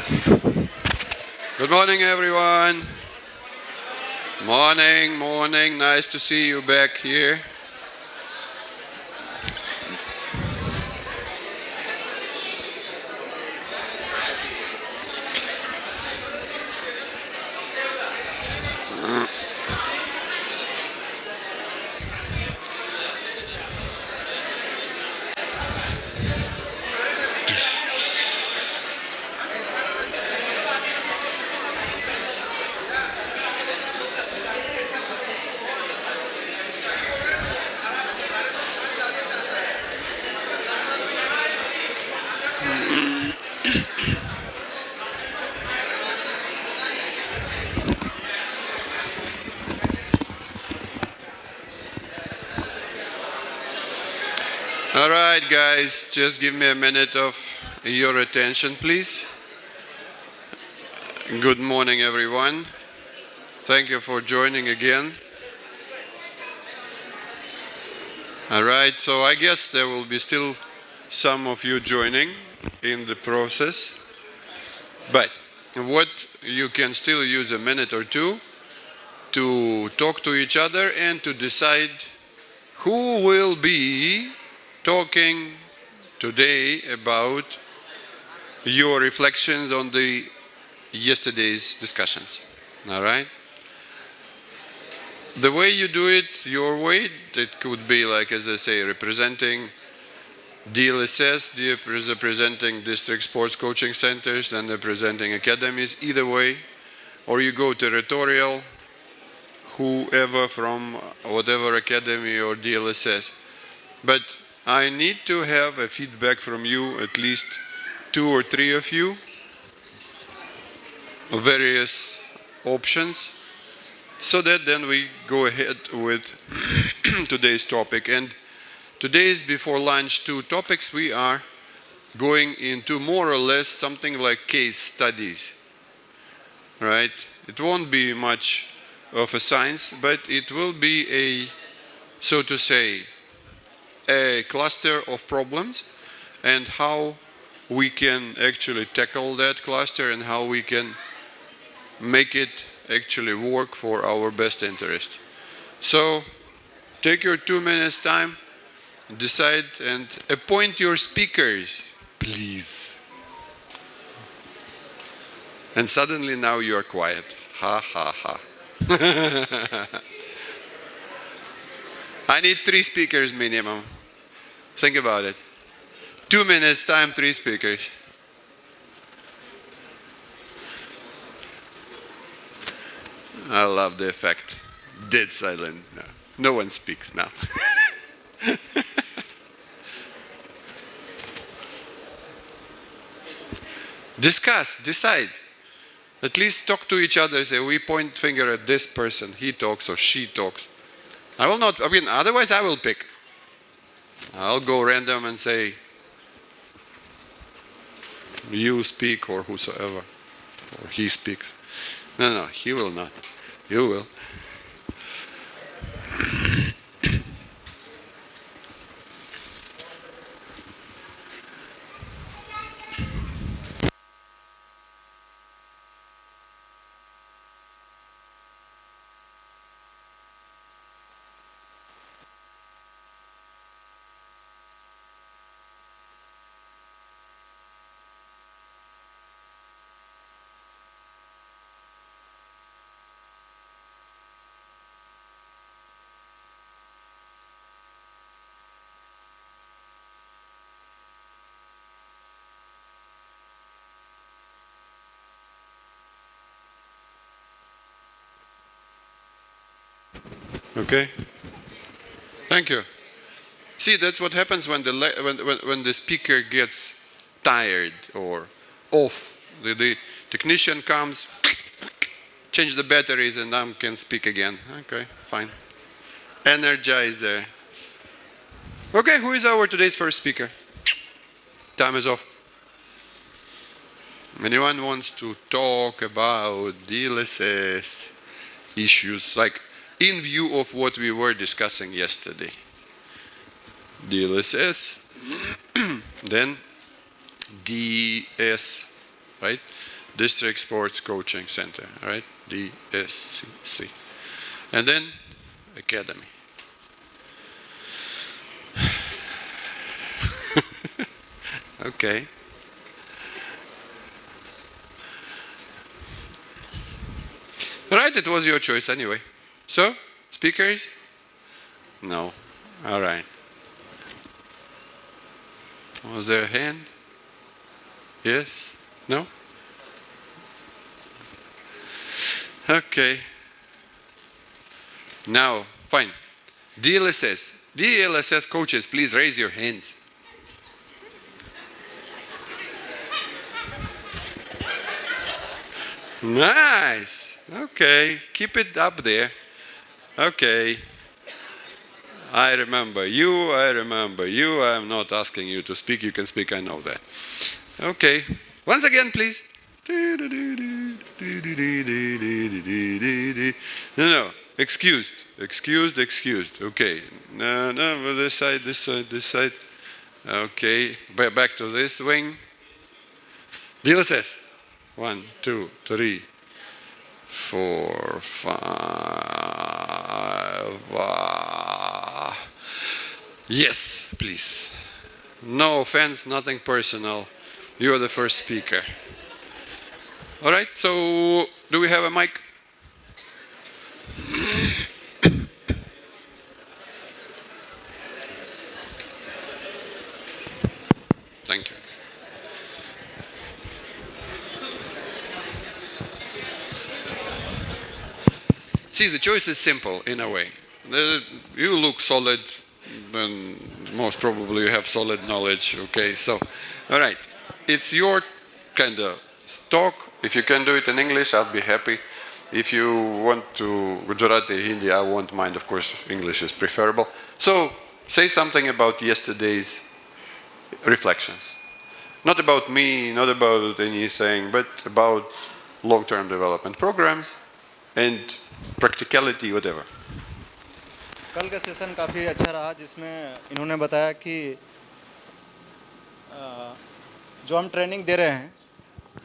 Good morning, everyone. Morning. Nice to see you back here. All right, guys, just give me a minute of your attention, please. Good morning, everyone. Thank you for joining again. All right, so I guess there will be still some of you joining in the process, but what you can still use a minute or two to talk to each other and to decide who will be talking today about your reflections on the yesterday's discussions. All right? The way you do it, your way, it could be like, as I say, representing DLSS, representing district sports coaching centers, and representing academies, either way. Or you go territorial, whoever from whatever academy or DLSS. But I need to have a feedback from you, at least 2 or 3 of you, various options, so that then we go ahead with today's topic. And today's before lunch 2 topics, we are going into more or less something like case studies, right? It won't be much of a science, but it will be a, so to say, a cluster of problems and how we can actually tackle that cluster and how we can make it actually work for our best interest. So take your 2 minutes time, decide and appoint your speakers, please. And suddenly now you are quiet. Ha ha ha. I need 3 speakers minimum. Think about it. 2 minutes time, 3 speakers. I love the effect. Dead silent. No one speaks now. Discuss, decide. At least talk to each other. Say, we point finger at this person. He talks or she talks. I will not, otherwise I will pick. I'll go random and say, you speak or whosoever. Or he speaks. No, he will not. You will. Okay? Thank you. See, that's what happens when the speaker gets tired or off. The technician comes, change the batteries, and now can speak again. Okay, fine. Energizer. Okay, who is our today's first speaker? Time is off. Anyone wants to talk about DLSS issues, like in view of what we were discussing yesterday? DLSS, then DS, right? District Sports Coaching Center, right? DSCC. And then Academy. Okay. All right, it was your choice anyway. So, speakers? No. All right. Was there a hand? Yes? No? Okay. Now, fine. DLSS. DLSS coaches, please raise your hands. Nice. Okay. Keep it up there. Okay. I remember you. I'm not asking you to speak. You can speak. I know that. Okay. Once again, please. No. Excused. Okay. No. This side. Okay. Back to this wing. DLSS. 1, 2, 3, 4, 5. Yes, please. No offense, nothing personal. You are the first speaker. All right, so do we have a mic? Thank you. See, the choice is simple in a way. You look solid, and most probably you have solid knowledge, okay? So, all right, it's your kind of talk. If you can do it in English, I'll be happy. If you want to Gujarati, Hindi, I won't mind. Of course, English is preferable. So, say something about yesterday's reflections. Not about me, not about anything, but about long-term development programs and practicality, whatever. कल का session काफ़ी अच्छा रहा जिसमें इन्होंने बताया कि जो हम ट्रेनिंग दे रहे हैं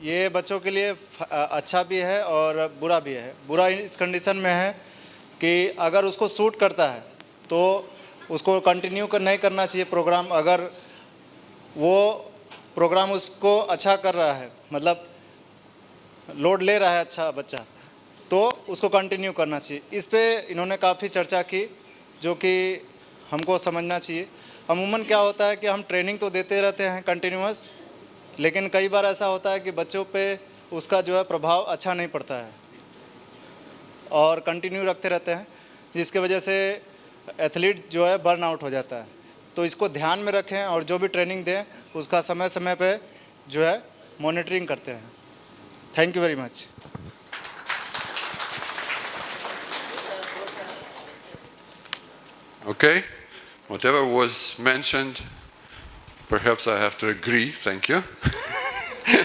ये बच्चों के लिए अच्छा भी है और बुरा भी है। बुरा इस कंडीशन में है कि अगर उसको सूट करता है तो उसको कंटिन्यू नहीं करना चाहिए प्रोग्राम। अगर वो प्रोग्राम उसको अच्छा कर रहा है, मतलब लोड ले रहा है अच्छा बच्चा, तो उसको कंटिन्यू करना चाहिए। इस पे इन्होंने काफ़ी चर्चा की जो कि हमको समझना चाहिए। अमूमन क्या होता है कि हम ट्रेनिंग तो देते रहते हैं कंटिन्यूअस, लेकिन कई बार ऐसा होता है कि बच्चों पे उसका जो है प्रभाव अच्छा नहीं पड़ता है और कंटिन्यू रखते रहते हैं, जिसके वजह से एथलीट जो है बर्न आउट हो जाता है। तो इसको ध्यान में रखें और जो भी ट्रेनिंग दें उसका समय समय पे जो है मॉनिटरिंग करते रहें। Thank you very much. Okay, whatever was mentioned, perhaps I have to agree, thank you.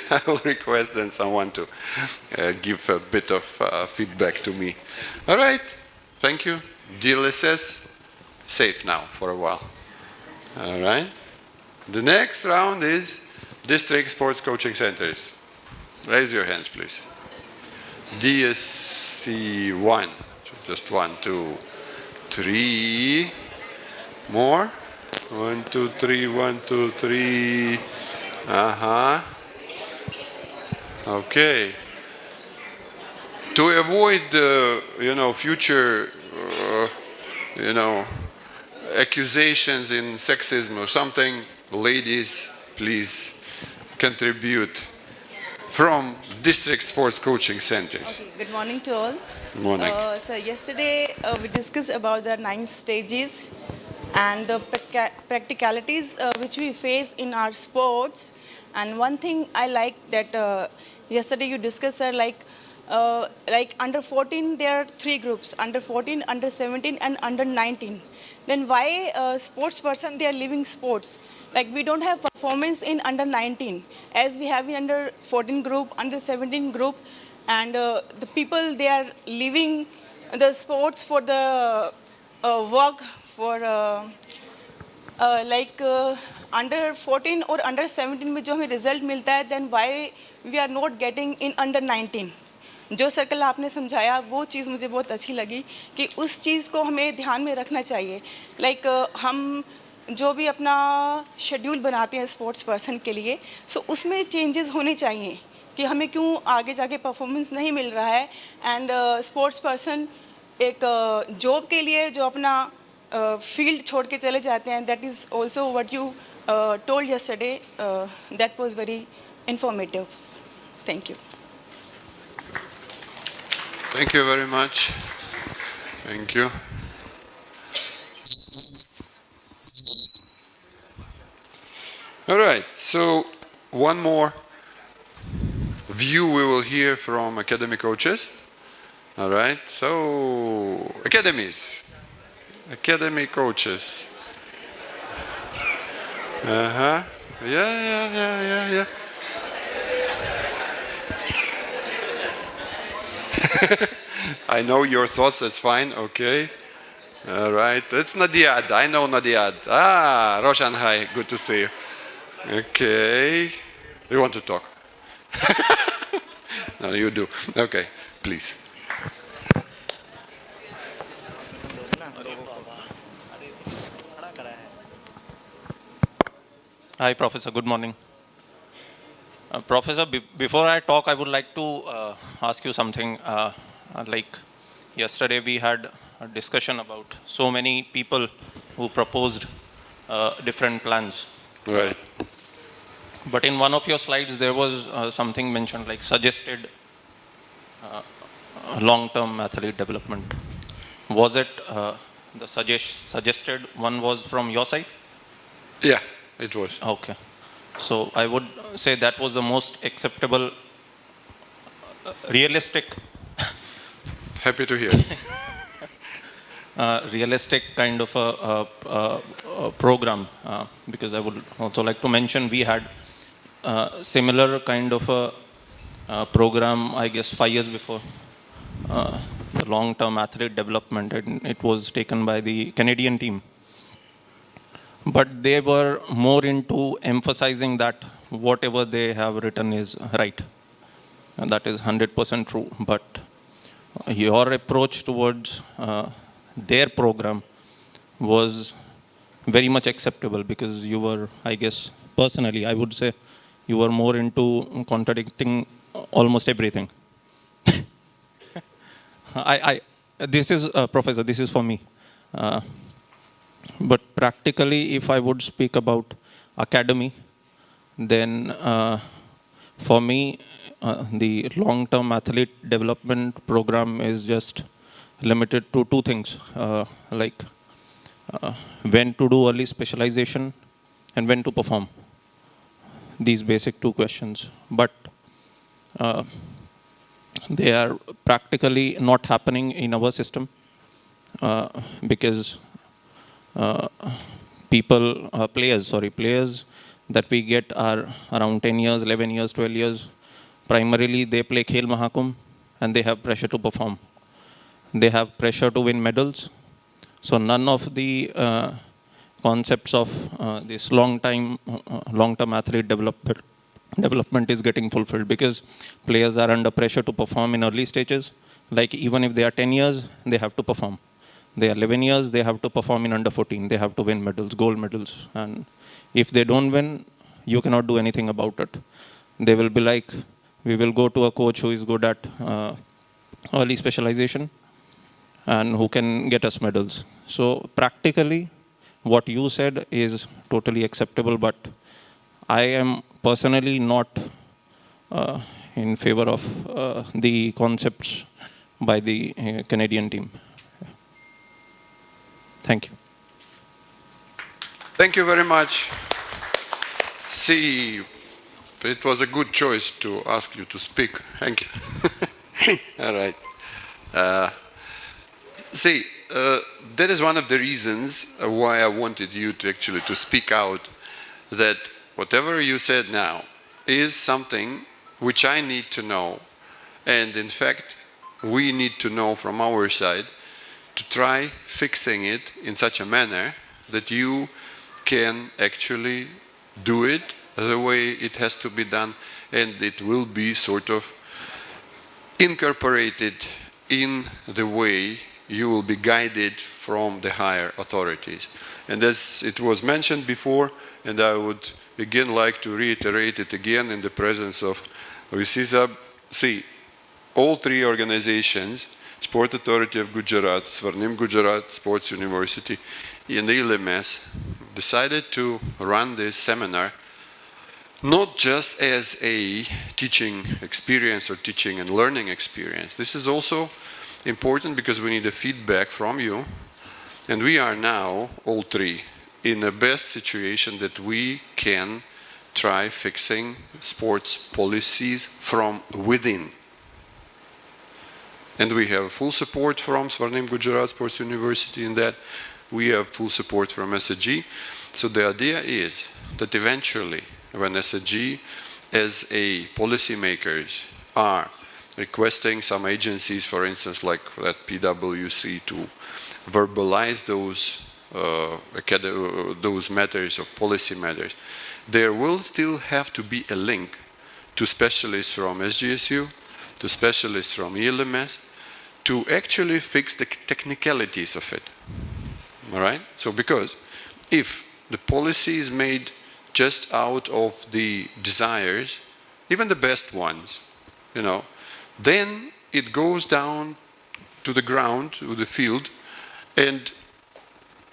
I will request then someone to give a bit of feedback to me. All right, thank you. DLSS, safe now for a while. All right. The next round is District Sports Coaching Centers. Raise your hands, please. DSC1, just 1, 2, 3. More. 1, 2, 3, 1, 2, 3. Okay. To avoid, future, accusations in sexism or something, ladies, please contribute from District Sports Coaching Center. Okay, good morning to all. Good morning. So yesterday we discussed about the 9 stages and the practicalities which we face in our sports. And one thing I like that yesterday you discussed like under 14 there are 3 groups: under 14, under 17, and under 19. Then why sports person they are leaving sports? Like we don't have performance in under 19 as we have in under 14 group, under 17 group, and the people they are leaving the sports for the work for like under 14 और under 17 में जो हमें result मिलता है, then why we are not getting in under 19? जो circle आपने समझाया वो चीज़ मुझे बहुत अच्छी लगी कि उस चीज़ को हमें ध्यान में रखना चाहिए. लाइक हम जो भी अपना शेड्यूल बनाते हैं स्पोर्ट्स पर्सन के लिए, सो उसमें चेंजेस होने चाहिए कि हमें क्यों आगे जाके परफॉर्मेंस नहीं मिल रहा है. एंड स्पोर्ट्स पर्सन एक जॉब के लिए जो अपना फील्ड छोड़ के चले जाते हैं, that is also what you told yesterday, that was very informative. Thank you. Thank you very much. Thank you. All right, so one more view we will hear from academy coaches. All right, so academies, academy coaches. Yeah. I know your thoughts, that's fine, okay. All right, it's Nadiad, I know Nadiad. Ah, Roshan, hi, good to see you. Okay, you want to talk? No, you do. Okay, please. Hi, Professor. Good morning. Professor, before I talk, I would like to ask you something. Like yesterday, we had a discussion about so many people who proposed different plans. Right. But in one of your slides, there was something mentioned like suggested long-term athlete development. Was it the suggested one was from your side? Yeah, it was. Okay. So I would say that was the most acceptable, realistic Happy to hear. realistic kind of a program, because I would also like to mention we had similar kind of a program, I guess 5 years before, the long-term athlete development, and it was taken by the Canadian team. But they were more into emphasizing that whatever they have written is right. And that is 100% true. But your approach towards their program was very much acceptable because you were, I guess, personally, I would say, you were more into contradicting almost everything. This is, Professor, this is for me. But practically, if I would speak about academy, then for me, the long-term athlete development program is just limited to two things, like when to do early specialization and when to perform. These basic two questions. But they are practically not happening in our system because players that we get are around 10 years, 11 years, 12 years. Primarily, they play Khel Mahakumbh and they have pressure to perform. They have pressure to win medals. So none of the concepts of this long-term athlete development is getting fulfilled because players are under pressure to perform in early stages. Like even if they are 10 years, they have to perform. They are 11 years, they have to perform in under 14. They have to win medals, gold medals. And if they don't win, you cannot do anything about it. They will be like, we will go to a coach who is good at early specialization and who can get us medals. So practically, what you said is totally acceptable, but I am personally not in favor of the concepts by the Canadian team. Thank you. Thank you very much. See, it was a good choice to ask you to speak. Thank you. All right. That is one of the reasons why I wanted you to actually to speak out, that whatever you said now is something which I need to know, and in fact we need to know from our side to try fixing it in such a manner that you can actually do it the way it has to be done, and it will be sort of incorporated in the way you will be guided from the higher authorities. And as it was mentioned before, and I would again like to reiterate it again in the presence of Visisa, see, all three organizations, Sport Authority of Gujarat, Swarnim Gujarat Sports University, and ELMS, decided to run this seminar not just as a teaching experience or teaching and learning experience. This is also important because we need a feedback from you, and we are now, all three, in the best situation that we can try fixing sports policies from within. And we have full support from Swarnim Gujarat Sports University in that. We have full support from SSG. So the idea is that eventually, when SSG as a policymakers are requesting some agencies, for instance, like that PwC, to verbalize those matters of policy matters, there will still have to be a link to specialists from SGSU, to specialists from ELMS, to actually fix the technicalities of it. All right? So because if the policy is made just out of the desires, even the best ones, then it goes down to the ground, to the field, and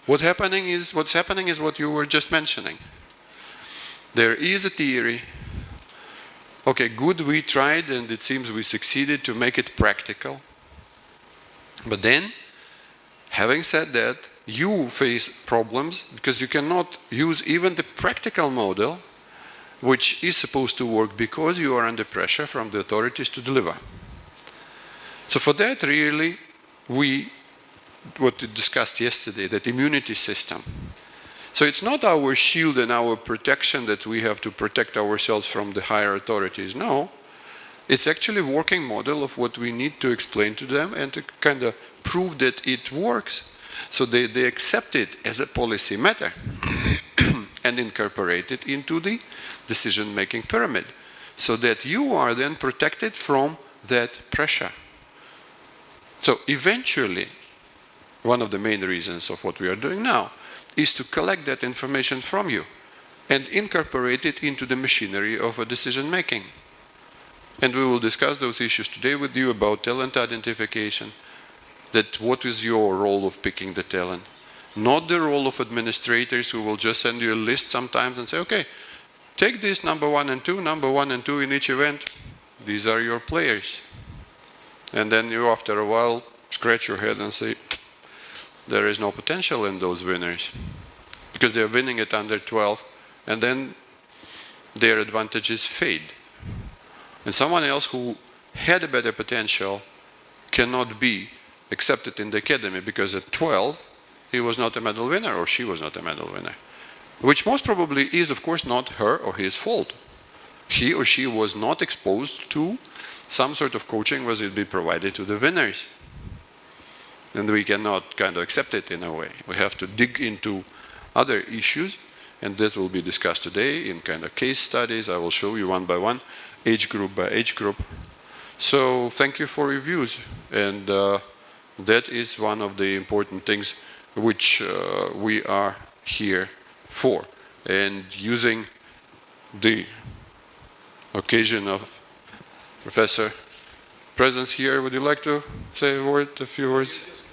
what's happening is what you were just mentioning. There is a theory. Okay, good, we tried, and it seems we succeeded to make it practical. But then, having said that, you face problems because you cannot use even the practical model, which is supposed to work because you are under pressure from the authorities to deliver. So for that, really, what we discussed yesterday, that immunity system. So it's not our shield and our protection that we have to protect ourselves from the higher authorities. No, it's actually a working model of what we need to explain to them and to kind of prove that it works. So they accept it as a policy matter and incorporate it into the decision-making pyramid, so that you are then protected from that pressure. So eventually, one of the main reasons of what we are doing now is to collect that information from you and incorporate it into the machinery of a decision-making. And we will discuss those issues today with you about talent identification, that what is your role of picking the talent, not the role of administrators who will just send you a list sometimes and say, okay, take this number 1 and 2 in each event, these are your players. And then you, after a while, scratch your head and say, there is no potential in those winners, because they're winning at under 12, and then their advantages fade. And someone else who had a better potential cannot be accepted in the academy because at 12 he was not a medal winner or she was not a medal winner, which most probably is, of course, not her or his fault. He or she was not exposed to some sort of coaching was it be provided to the winners. And we cannot kind of accept it in a way. We have to dig into other issues, and that will be discussed today in kind of case studies. I will show you one by one, age group by age group. So thank you for your views, and that is one of the important things which we are here for. And using the occasion of Professor presence here, would you like to say a few words?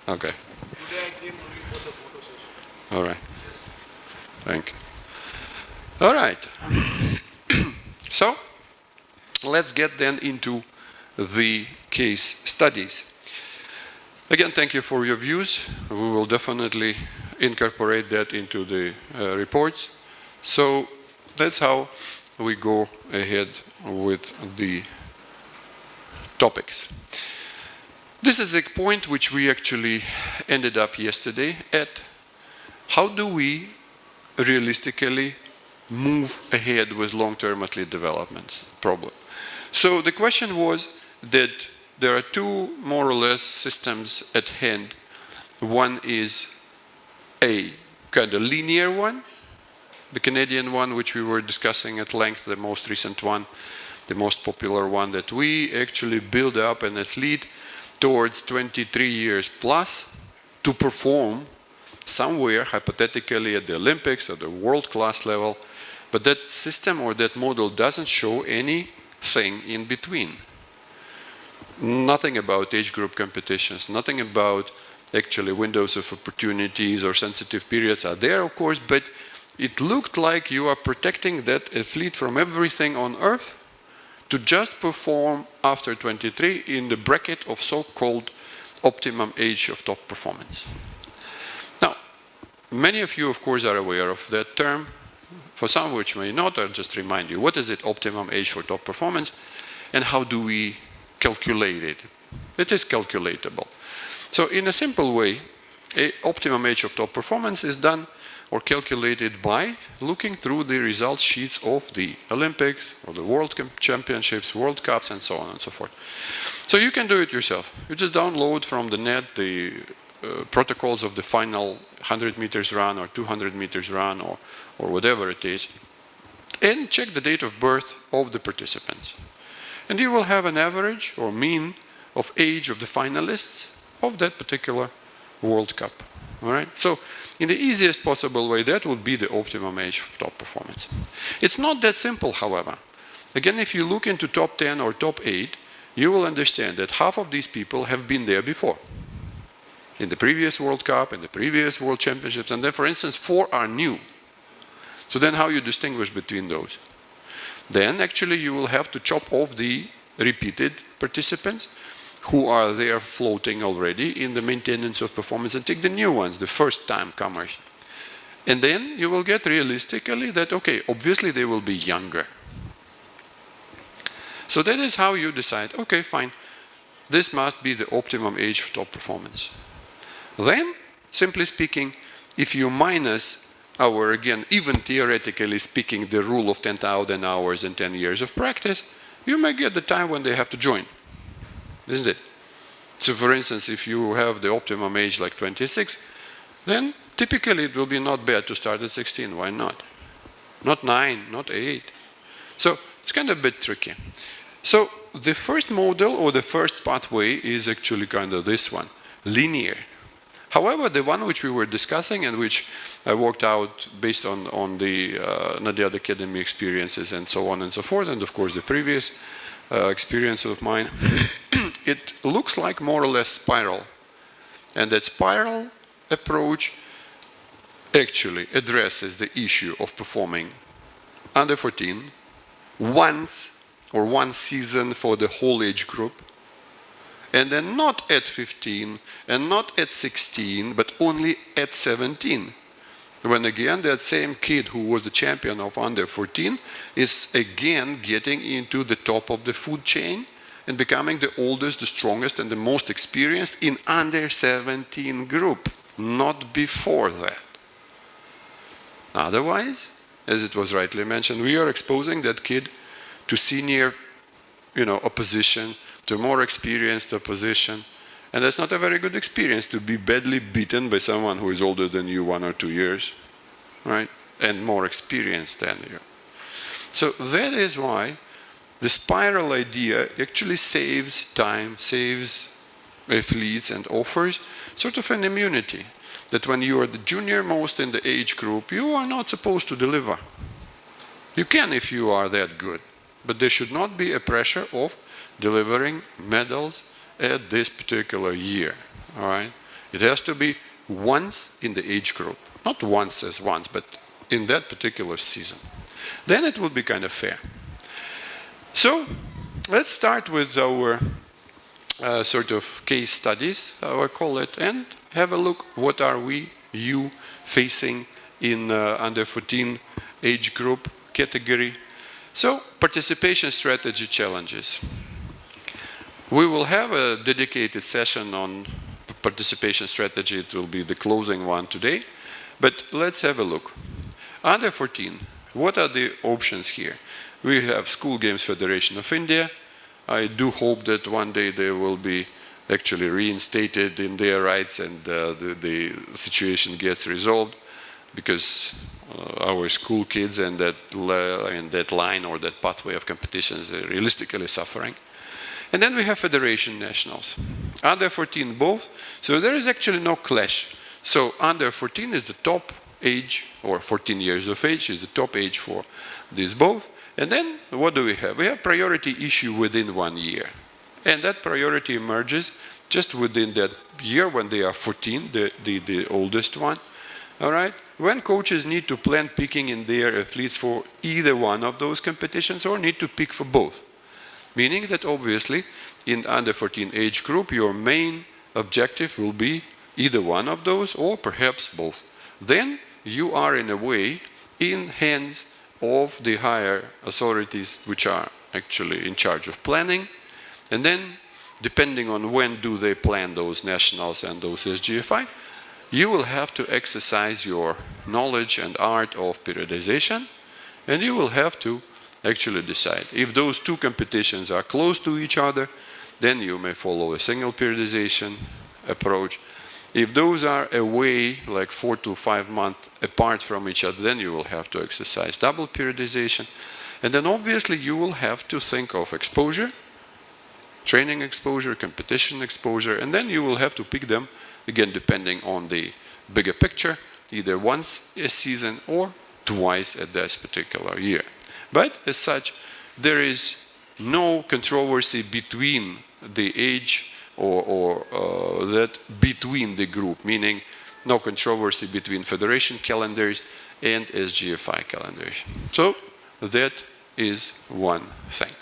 Okay. Today I came only for the photo session. All right. Thank you. All right. So, let's get then into the case studies. Again, thank you for your views. We will definitely incorporate that into the reports. So, that's how we go ahead with the topics. This is a point which we actually ended up yesterday at. How do we realistically move ahead with long-term athlete development problem? So the question was that there are two more or less systems at hand. One is a kind of linear one, the Canadian one, which we were discussing at length, the most recent one, the most popular one, that we actually build up an athlete towards 23 years plus to perform somewhere, hypothetically, at the Olympics, at the world-class level. But that system or that model doesn't show anything in between. Nothing about age group competitions, nothing about actually windows of opportunities or sensitive periods are there, of course, but it looked like you are protecting that athlete from everything on earth to just perform after 23 in the bracket of so-called optimum age of top performance. Now, many of you, of course, are aware of that term. For some which may not, I'll just remind you, what is it, optimum age for top performance, and how do we calculate it? It is calculatable. So in a simple way, an optimum age of top performance is done or calculated by looking through the results sheets of the Olympics or the World Championships, World Cups, and so on and so forth. So you can do it yourself. You just download from the net the protocols of the final 100 meters run or 200 meters run or whatever it is, and check the date of birth of the participants. And you will have an average or mean of age of the finalists of that particular World Cup. All right? So in the easiest possible way, that would be the optimum age of top performance. It's not that simple, however. Again, if you look into top 10 or top 8, you will understand that half of these people have been there before. In the previous World Cup, in the previous World Championships, and then, for instance, 4 are new. So then how you distinguish between those? Then actually you will have to chop off the repeated participants who are there floating already in the maintenance of performance and take the new ones, the first-time comers. And then you will get realistically that, okay, obviously they will be younger. So that is how you decide, okay, fine, this must be the optimum age of top performance. Then, simply speaking, if you minus our, again, even theoretically speaking, the rule of 10,000 hours and 10 years of practice, you may get the time when they have to join, isn't it? So for instance, if you have the optimum age like 26, then typically it will be not bad to start at 16. Why not? Not 9, not 8. So it's kind of a bit tricky. So the first model or the first pathway is actually kind of this one, linear. However, the one which we were discussing and which I worked out based on the Nadiad Academy experiences and so on and so forth, and of course the previous experience of mine, it looks like more or less spiral. And that spiral approach actually addresses the issue of performing under 14 once or one season for the whole age group, and then not at 15 and not at 16, but only at 17. When again that same kid who was the champion of under 14 is again getting into the top of the food chain and becoming the oldest, the strongest, and the most experienced in under 17 group, not before that. Otherwise, as it was rightly mentioned, we are exposing that kid to senior, opposition, to more experienced opposition, and that's not a very good experience to be badly beaten by someone who is older than you 1 or 2 years, right, and more experienced than you. So that is why the spiral idea actually saves time, saves athletes, and offers sort of an immunity that when you are the junior most in the age group, you are not supposed to deliver. You can if you are that good, but there should not be a pressure of delivering medals at this particular year, all right? It has to be once in the age group, not once as once, but in that particular season. Then it would be kind of fair. So let's start with our sort of case studies, how I call it, and have a look what are you facing in under 14 age group category. So participation strategy challenges. We will have a dedicated session on participation strategy. It will be the closing one today. But let's have a look. Under 14, what are the options here? We have School Games Federation of India. I do hope that one day they will be actually reinstated in their rights and the situation gets resolved. because our school kids and that line or that pathway of competitions are realistically suffering. And then we have federation nationals. Under 14 both, so there is actually no clash. So under 14 is the top age, or 14 years of age is the top age for these both. And then what do we have? We have priority issue within 1 year. And that priority emerges just within that year when they are 14, the oldest one. All right? When coaches need to plan picking in their athletes for either one of those competitions or need to pick for both. Meaning that obviously in under 14 age group, your main objective will be either one of those or perhaps both. Then you are in a way in hands of the higher authorities which are actually in charge of planning. And then depending on when do they plan those nationals and those SGFI, you will have to exercise your knowledge and art of periodization, and you will have to actually decide. If those two competitions are close to each other, then you may follow a single periodization approach. If those are away, like 4 to 5 months apart from each other, then you will have to exercise double periodization. And then obviously you will have to think of exposure, training exposure, competition exposure, and then you will have to pick them, again, depending on the bigger picture, either once a season or twice at this particular year. But as such, there is no controversy between the age or that between the group, meaning no controversy between federation calendars and SGFI calendars. So that is one thing.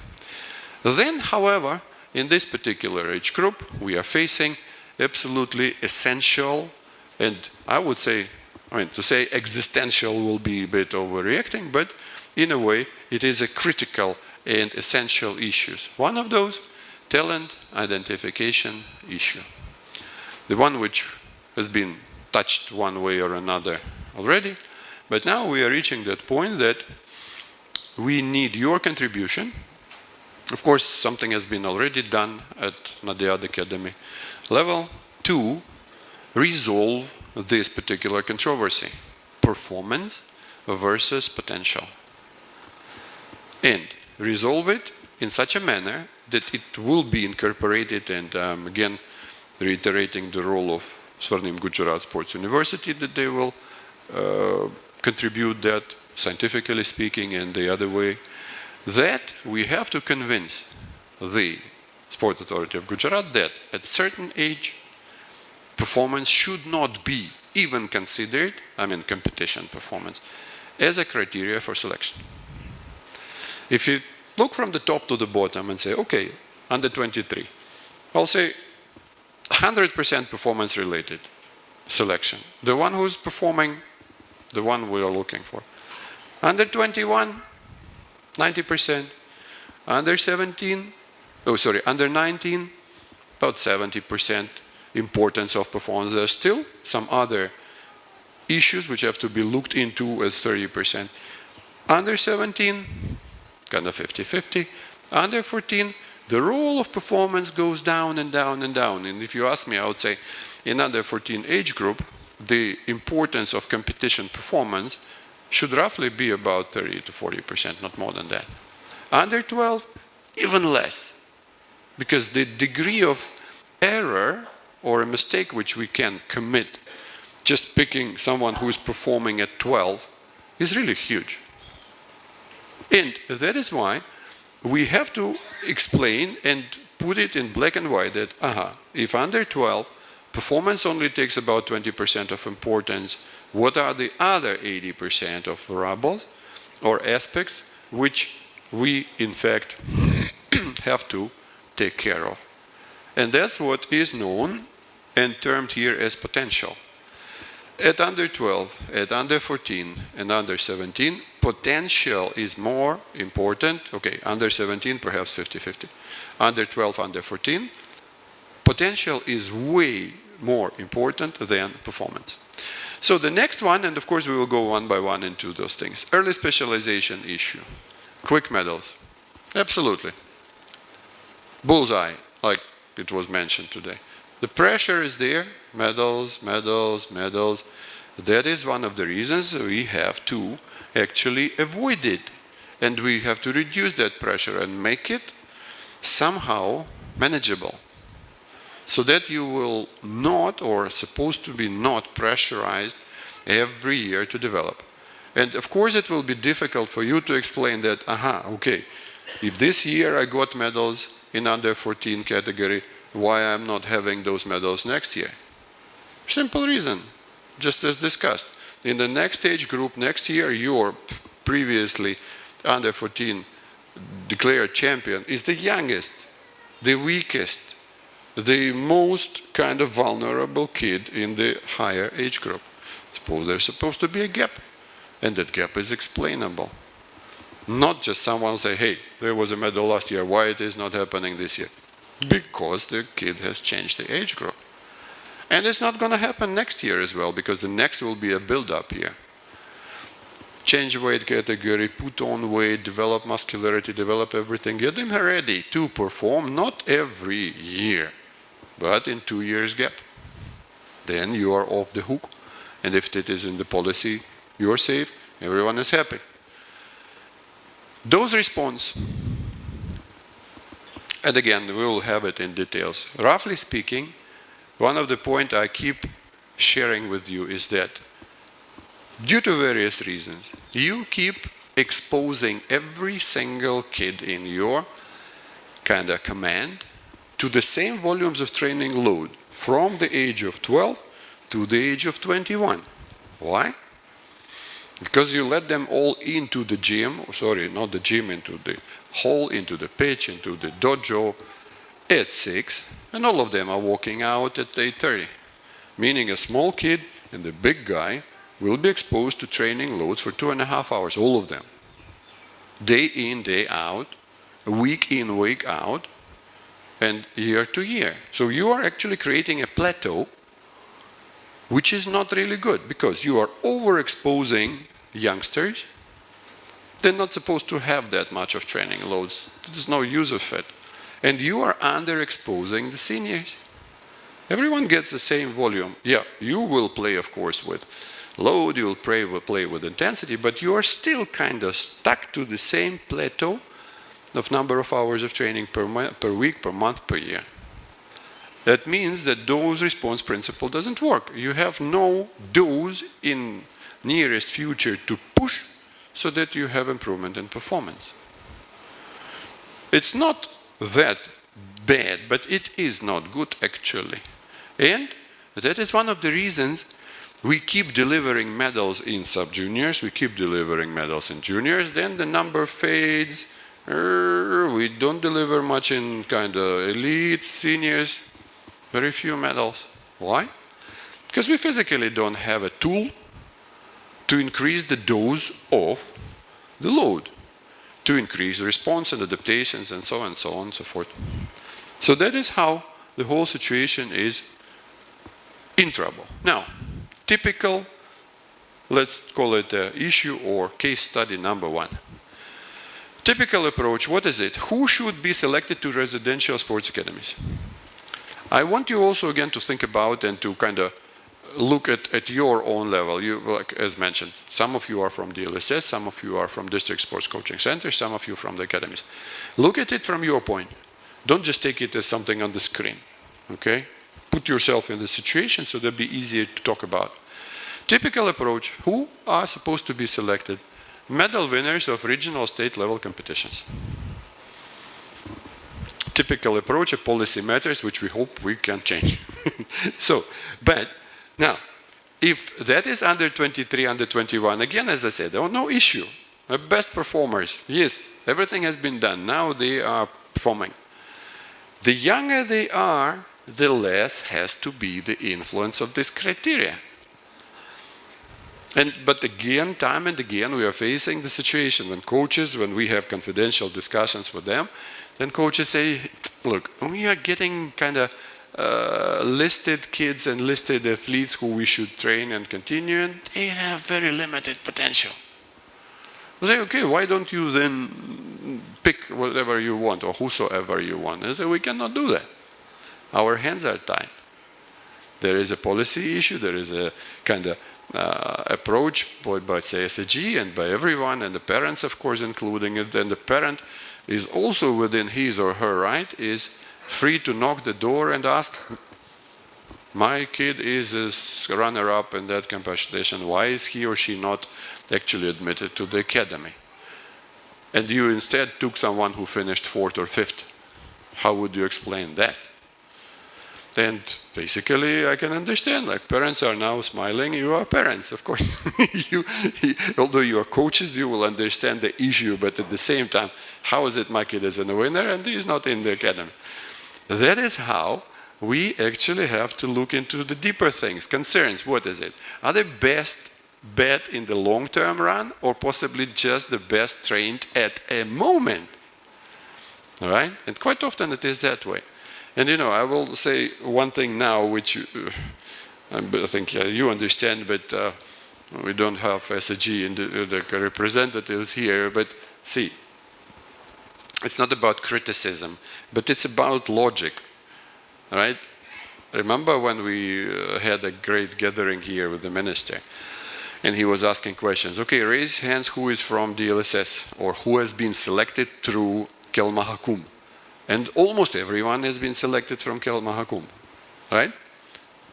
Then, however, in this particular age group, we are facing absolutely essential, and I would say, to say existential will be a bit overreacting, but in a way, it is a critical and essential issues. One of those, talent identification issue. The one which has been touched one way or another already, but now we are reaching that point that we need your contribution. Of course, something has been already done at Nadiad Academy level to resolve this particular controversy, performance versus potential. And resolve it in such a manner that it will be incorporated, and again, reiterating the role of Swarnim Gujarat Sports University, that they will contribute that, scientifically speaking, and the other way, that we have to convince the Sport Authority of Gujarat that at certain age, performance should not be even considered, competition performance, as a criteria for selection. If you look from the top to the bottom and say, okay, under 23, I'll say 100% performance related selection. The one who's performing, the one we are looking for. Under 21, 90%. Under 19, about 70% importance of performance. There are still some other issues which have to be looked into as 30%. Under 17, kind of 50-50. Under 14, the role of performance goes down and down and down. And if you ask me, I would say in under 14 age group, the importance of competition performance should roughly be about 30 to 40%, not more than that. Under 12, even less. Because the degree of error or a mistake which we can commit just picking someone who is performing at 12 is really huge. And that is why we have to explain and put it in black and white that, if under 12, performance only takes about 20% of importance, what are the other 80% of variables or aspects which we, in fact, have to take care of? And that's what is known and termed here as potential. At under 12, at under 14, and under 17, potential is more important. Okay, under 17, perhaps 50-50. Under 12, under 14, potential is way more important than performance. So the next one, and of course we will go one by one into those things. Early specialization issue. Quick medals. Absolutely. Bullseye, like it was mentioned today. The pressure is there, medals, medals, medals. That is one of the reasons we have to actually avoid it. And we have to reduce that pressure and make it somehow manageable. So that you will not, or supposed to be not, pressurized every year to develop. And of course it will be difficult for you to explain that, okay, if this year I got medals in under 14 category, why I'm not having those medals next year? Simple reason, just as discussed. In the next age group next year, your previously under 14 declared champion is the youngest, the weakest, the most kind of vulnerable kid in the higher age group. Suppose there's supposed to be a gap, and that gap is explainable. Not just someone say, hey, there was a medal last year, why it is not happening this year? Because the kid has changed the age group. And it's not going to happen next year as well, because the next will be a build-up year. Change weight category, put on weight, develop muscularity, develop everything, get them ready to perform, not every year, but in 2 years gap. Then you are off the hook, and if it is in the policy, you are safe, everyone is happy. Dose response, and again, we will have it in details. Roughly speaking, one of the points I keep sharing with you is that due to various reasons, you keep exposing every single kid in your kind of command to the same volumes of training load from the age of 12 to the age of 21. Why? Because you let them all into the gym, sorry, not the gym, into the hall, into the pitch, into the dojo at 6, and all of them are walking out at 8:30. Meaning a small kid and the big guy will be exposed to training loads for 2.5 hours, all of them. Day in, day out, week in, week out, and year to year. So you are actually creating a plateau, which is not really good, because you are overexposing youngsters. They're not supposed to have that much of training loads. There's no use of it. And you are underexposing the seniors. Everyone gets the same volume. Yeah, you will play, of course, with load, you will play with intensity, but you are still kind of stuck to the same plateau of number of hours of training per week, per month, per year. That means that dose response principle doesn't work. You have no dose in nearest future to push so that you have improvement in performance. It's not that bad, but it is not good actually. And that is one of the reasons we keep delivering medals in sub-juniors, we keep delivering medals in juniors, then the number fades, we don't deliver much in kind of elite, seniors, very few medals. Why? Because we physically don't have a tool to increase the dose of the load, to increase response and adaptations and so on and so forth. So that is how the whole situation is in trouble. Now, typical, let's call it issue or case study number 1. Typical approach, what is it? Who should be selected to residential sports academies? I want you also again to think about and to kind of look at your own level. You, like, as mentioned, some of you are from the LSS, some of you are from district sports coaching centers, some of you from the academies. Look at it from your point. Don't just take it as something on the screen, okay? Put yourself in the situation so that'll be easier to talk about. Typical approach, who are supposed to be selected? Medal winners of regional state level competitions. Typical approach, a policy matters, which we hope we can change. So, but now, if that is under 23, under 21, again, as I said, no issue. The best performers, yes, everything has been done. Now they are performing. The younger they are, the less has to be the influence of this criteria. But again, time and again, we are facing the situation when coaches, when we have confidential discussions with them, then coaches say, look, we are getting kind of listed kids and listed athletes who we should train and continue, and they have very limited potential. We say, okay, why don't you then pick whatever you want or whosoever you want? And they say, we cannot do that. Our hands are tied. There is a policy issue, there is a kind of approach by CSG and by everyone, and the parents, of course, including it. And the parent is also within his or her right, is free to knock the door and ask, my kid is a runner-up in that competition, why is he or she not actually admitted to the academy? And you instead took someone who finished 4th or 5th. How would you explain that? And basically, I can understand, like, parents are now smiling, you are parents, of course. Although you are coaches, you will understand the issue, but at the same time, how is it my kid is a winner and he is not in the academy? That is how we actually have to look into the deeper things, concerns. What is it? Are they best bet in the long-term run, or possibly just the best trained at a moment? All right? And quite often it is that way. And I will say one thing now, which I think you understand, but we don't have SAG in the representatives here. But see, it's not about criticism, but it's about logic, right? Remember when we had a great gathering here with the minister, and he was asking questions. Okay, raise hands who is from DLSS or who has been selected through Kel Mahakum. And almost everyone has been selected from Kel Mahakum, right?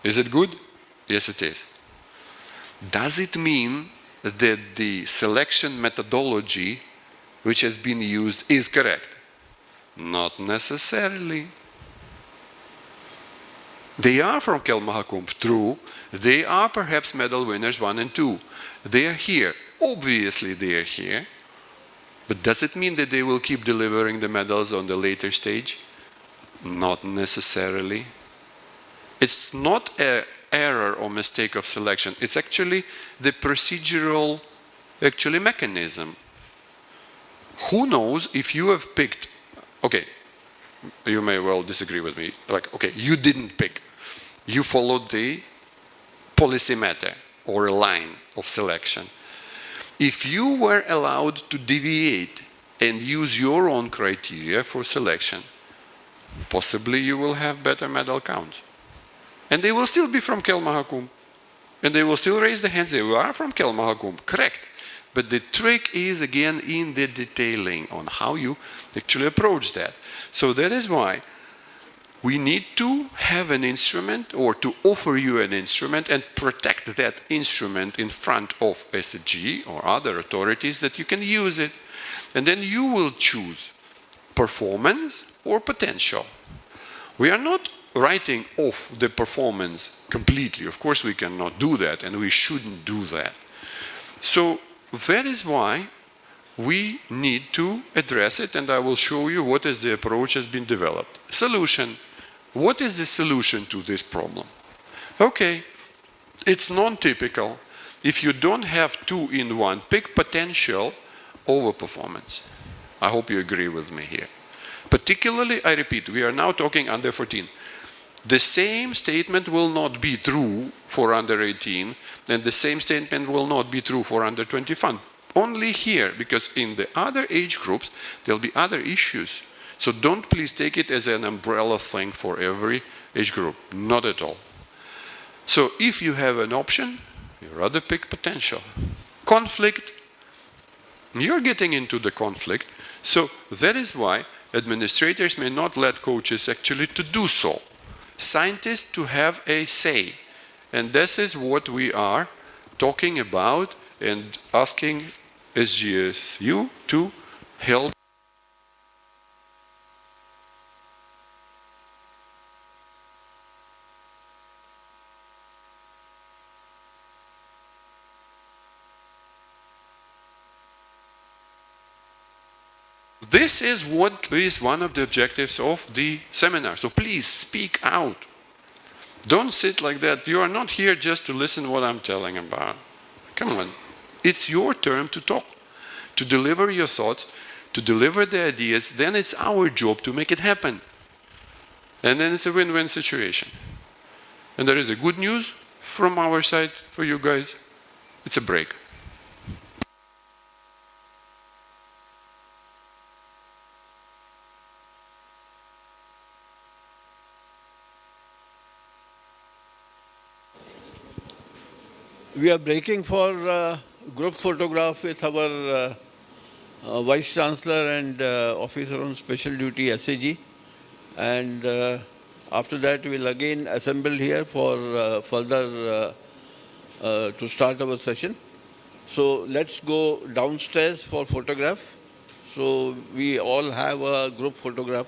Is it good? Yes, it is. Does it mean that the selection methodology which has been used is correct? Not necessarily. They are from Kel Mahakum, true. They are perhaps medal winners 1 and 2. They are here. Obviously they are here. But does it mean that they will keep delivering the medals on the later stage? Not necessarily. It's not an error or mistake of selection. It's actually the procedural mechanism. Who knows if you have picked, okay, you may well disagree with me, like, okay, you didn't pick. You followed the policy matter or a line of selection. If you were allowed to deviate and use your own criteria for selection, possibly you will have better medal count. And they will still be from Kel Mahakum. And they will still raise the hands, they are from Kel Mahakum, correct. But the trick is, again, in the detailing on how you actually approach that. So that is why we need to have an instrument, or to offer you an instrument and protect that instrument in front of SAG or other authorities, that you can use it. And then you will choose performance or potential. We are not writing off the performance completely. Of course we cannot do that, and we shouldn't do that. So that is why we need to address it, and I will show you what is the approach has been developed. Solution. What is the solution to this problem? Okay, it's non-typical. If you don't have 2 in 1, pick potential over performance. I hope you agree with me here. Particularly, I repeat, we are now talking under 14. The same statement will not be true for under 18, and the same statement will not be true for under 21. Only here, because in the other age groups, there'll be other issues. So don't please take it as an umbrella thing for every age group. Not at all. So if you have an option, you rather pick potential. Conflict, you're getting into the conflict. So that is why administrators may not let coaches actually to do so. Scientists to have a say. And this is what we are talking about and asking SGSU to help. This is what is one of the objectives of the seminar. So please speak out. Don't sit like that. You are not here just to listen what I'm telling about. Come on. It's your turn to talk, to deliver your thoughts, to deliver the ideas. Then it's our job to make it happen. And then it's a win-win situation. And there is a good news from our side for you guys. It's a break. We are breaking for group photograph with our Vice Chancellor and Officer on Special Duty, SAG. And after that, we'll again assemble here for further to start our session. So let's go downstairs for photograph. So we all have a group photograph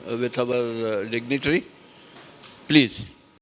with our dignitary. Please.